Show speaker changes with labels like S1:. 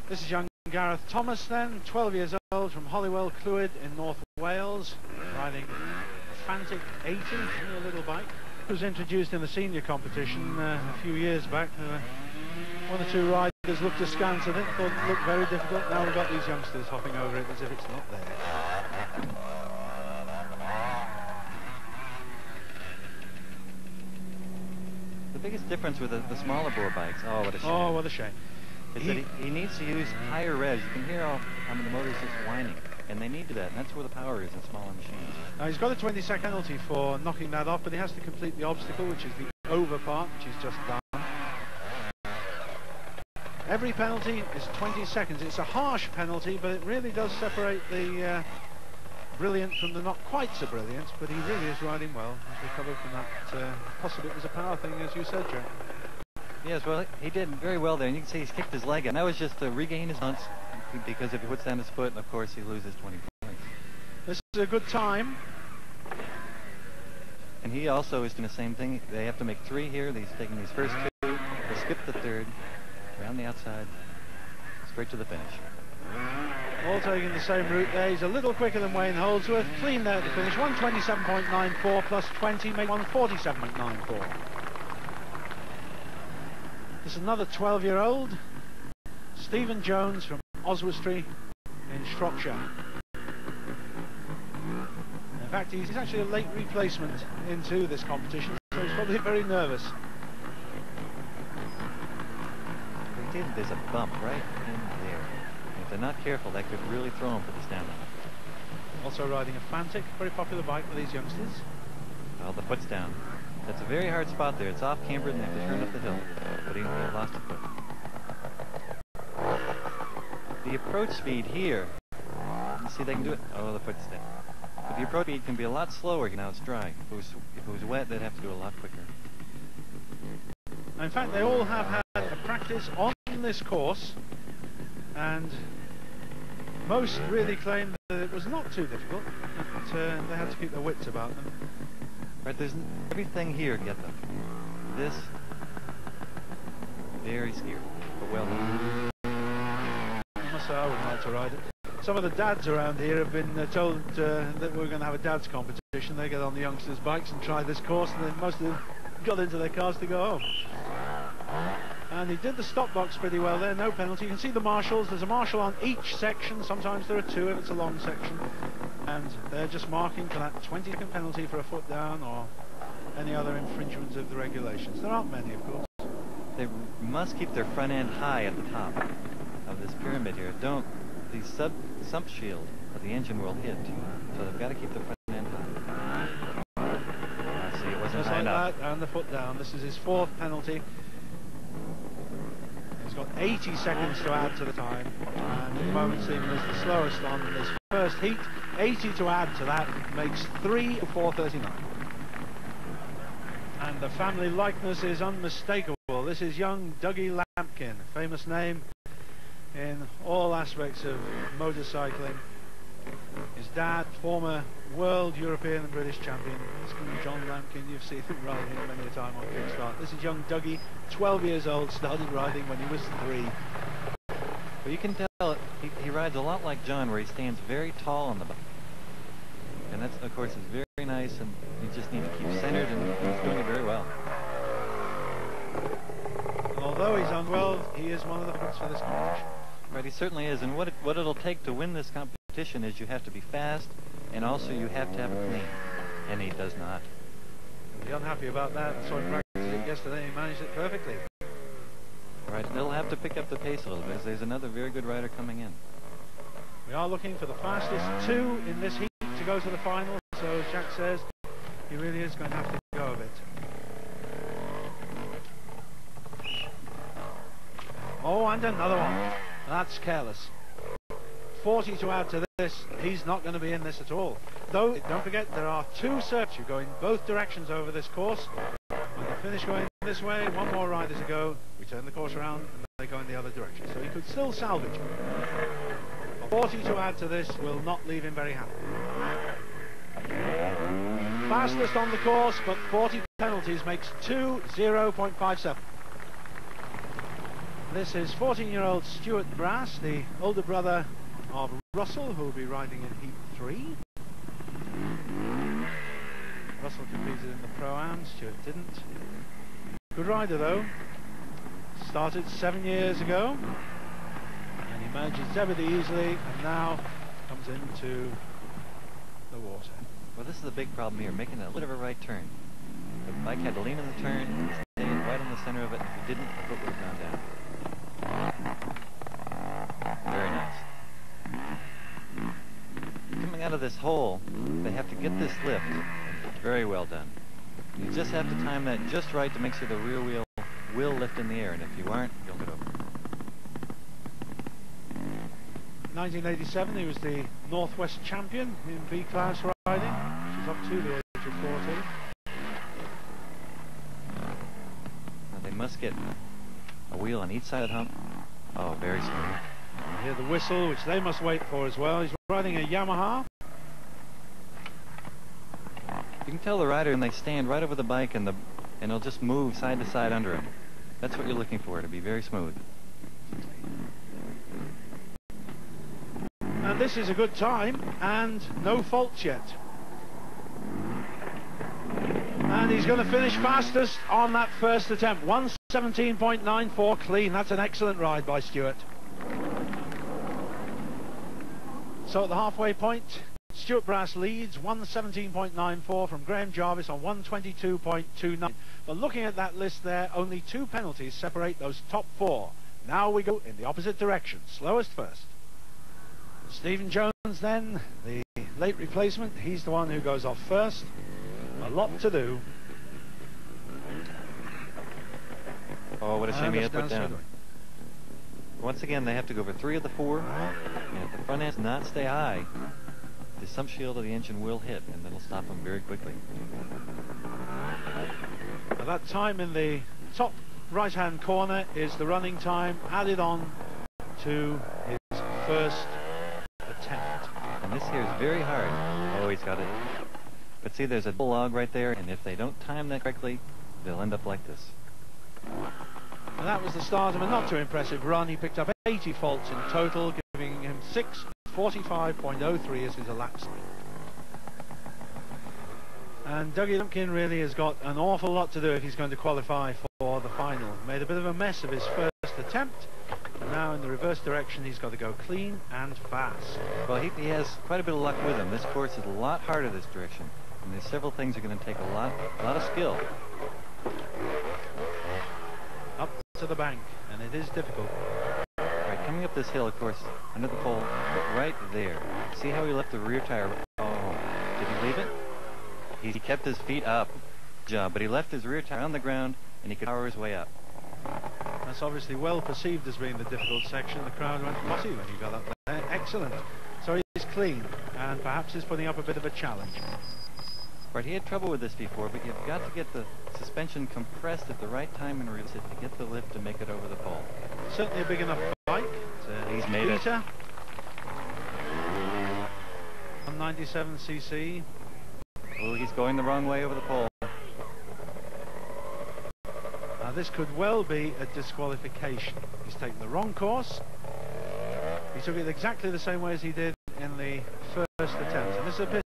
S1: This is young Gareth Thomas then, 12 years old, from Holywell Clwyd in North Wales, riding Fantic 80, a little bike. It was introduced in the senior competition a few years back. One or two riders looked askance at it, thought it looked very difficult. Now we've got these youngsters hopping over it as if it's not there.
S2: The biggest difference with the smaller bore bikes, oh, what a shame.
S1: Oh, what a shame.
S2: Is that he needs to use higher revs. You can hear all, the motor's just whining. And they need to do that, and that's where the power is in smaller machines.
S1: Now he's got a 20-second penalty for knocking that off, but he has to complete the obstacle, which is the over part, which he's just done. Every penalty is 20 seconds. It's a harsh penalty, but it really does separate the brilliant from the not quite so brilliant, but he really is riding well. He's recovered from that, possibly it was a power thing, as you said, Jack.
S2: Yes, well, he did very well there, and you can see he's kicked his leg out. And that was just to regain his balance, because if he puts down his foot, of course, he loses 20 points.
S1: This is a good time.
S2: And he also is doing the same thing. They have to make 3 here. He's taking these first 2. They skip the 3rd, around the outside, straight to the finish.
S1: All taking the same route there. He's a little quicker than Wayne Holdsworth. Clean there at the finish. 127.94 plus 20 make 147.94. This is another 12-year-old, Stephen Jones from Oswestry in Shropshire. In fact, he's actually a late replacement into this competition, so he's probably very nervous.
S2: There's a bump right in there. And if they're not careful, that could really throw him for the stamina.
S1: Also riding a Fantic, very popular bike for these youngsters.
S2: Well, the foot's down. That's a very hard spot there. It's off cambered and they have to turn up the hill. But he lost a foot. The approach speed here, you see they can do it. Oh, the foot's down. But the approach speed can be a lot slower now it's dry. If it was wet, they'd have to do it a lot quicker.
S1: In fact, they all have had a practice on this course, and most really claim that it was not too difficult, but they had to keep their wits about them.
S2: Right, there's everything here to get them. This, very scary, but well done.
S1: I must say I wouldn't like to ride it. Some of the dads around here have been told that we're going to have a dads competition. They get on the youngsters' bikes and try this course, and then most of them got into their cars to go home. And he did the stop box pretty well there, no penalty. You can see the marshals. There's a marshal on each section. Sometimes there are 2 if it's a long section. And they're just marking for that 20-second penalty for a foot down or any other infringements of the regulations. There aren't many, of course.
S2: They must keep their front end high at the top of this pyramid here. The sump shield of the engine will hit. So they've got to keep their front end high. I see, it wasn't
S1: just
S2: high
S1: like
S2: enough.
S1: That, and the foot down. This is his 4th penalty. He's got 80 seconds to add to the time, and at the moment Stephen is the slowest on this first heat. 80 to add to that makes 3:4:39. And the family likeness is unmistakable. This is young Dougie Lampkin, famous name in all aspects of motorcycling. His dad, former world, European and British champion. John Lampkin, you've seen him riding him many a time on Kickstart. This is young Dougie, 12 years old, started riding when he was 3.
S2: Well, you can tell he rides a lot like John, where he stands very tall on the bike. And that's, of course, is very nice, and you just need to keep centered, and he's doing it very well.
S1: And although he's unwell, he is one of the favorites for this competition.
S2: Right, he certainly is, and what it'll take to win this competition is you have to be fast, and also you have to have it clean, and he does not.
S1: He'll be unhappy about that, so he practiced it yesterday, he managed it perfectly.
S2: Right, they'll have to pick up the pace a little bit. There's another very good rider coming in.
S1: We are looking for the fastest 2 in this heat to go to the final, so as Jack says, he really is going to have to go a bit. Oh, and another one. That's careless. 40 to add to this. He's not going to be in this at all. Though, don't forget, there are 2 circuits. You go in both directions over this course. When you finish going this way, 1 more rider to go. We turn the course around, and they go in the other direction. So he could still salvage. 40 to add to this will not leave him very happy. Fastest on the course, but 40 penalties makes 2:0.57. This is 14-year-old Stuart Brass, the older brother of Russell, who will be riding in Heat 3. Russell competed in the Pro-Am, Stuart didn't. Good rider though. Started 7 years ago, and he manages everything easily, and now comes into the water.
S2: Well, this is the big problem here, making a little bit of a right turn. The bike had to lean in the turn, and stay right in the center of it. If he didn't, the foot would have gone down. Very nice. Coming out of this hole, they have to get this lift. Very well done. You just have to time that just right to make sure the rear wheel will lift in the air, and if you aren't, you'll get over.
S1: 1987, he was the Northwest champion in B-class riding, which is up to the age of 14.
S2: Now they must get a wheel on each side of the hump. Oh, very smooth.
S1: You hear the whistle, which they must wait for as well. He's riding a Yamaha.
S2: You can tell the rider, and they stand right over the bike, and it'll just move side to side under him. That's what you're looking for, to be very smooth.
S1: And this is a good time, and no faults yet. And he's going to finish fastest on that first attempt. 1:17.94 clean. That's an excellent ride by Stuart. So at the halfway point, Stuart Brass leads 1:17.94 from Graham Jarvis on 1:22.29. But looking at that list there, only 2 penalties separate those top 4. Now we go in the opposite direction. Slowest first. Stephen Jones then, the late replacement. He's the one who goes off first. A lot to do.
S2: Oh, what a shame he had put down. Once again, they have to go over 3 of the 4. And if the front end does not stay high, the sump shield of the engine will hit, and that'll stop him very quickly.
S1: Now that time in the top right-hand corner is the running time added on to his first attempt.
S2: And this here is very hard. Oh, he's got it. But see, there's a log right there, and if they don't time that correctly, they'll end up like this.
S1: And that was the start of a not too impressive run. He picked up 80 faults in total, giving him 6:45.03 as his elapsed. And Dougie Lampkin really has got an awful lot to do if he's going to qualify for the final. Made a bit of a mess of his first attempt, and now in the reverse direction he's got to go clean and fast.
S2: Well, he has quite a bit of luck with him. This course is a lot harder this direction, and there's several things that are going to take a lot of skill.
S1: Up to the bank, and it is difficult.
S2: All right, coming up this hill, of course, under the pole, but right there. See how he left the rear tire? Oh, did he leave it? He kept his feet up, but he left his rear tire on the ground, and he could power his way up.
S1: That's obviously well perceived as being the difficult section. The crowd went potty when he got up there. Excellent. So he's clean, and perhaps he's putting up a bit of a challenge.
S2: Right, he had trouble with this before, but you've got to get the suspension compressed at the right time and release it to get the lift to make it over the pole.
S1: Certainly a big enough bike.
S2: He's made it.
S1: 197cc.
S2: Oh, he's going the wrong way over the pole.
S1: Now this could well be a disqualification. He's taken the wrong course. He took it exactly the same way as he did in the first attempt. And this is a pity.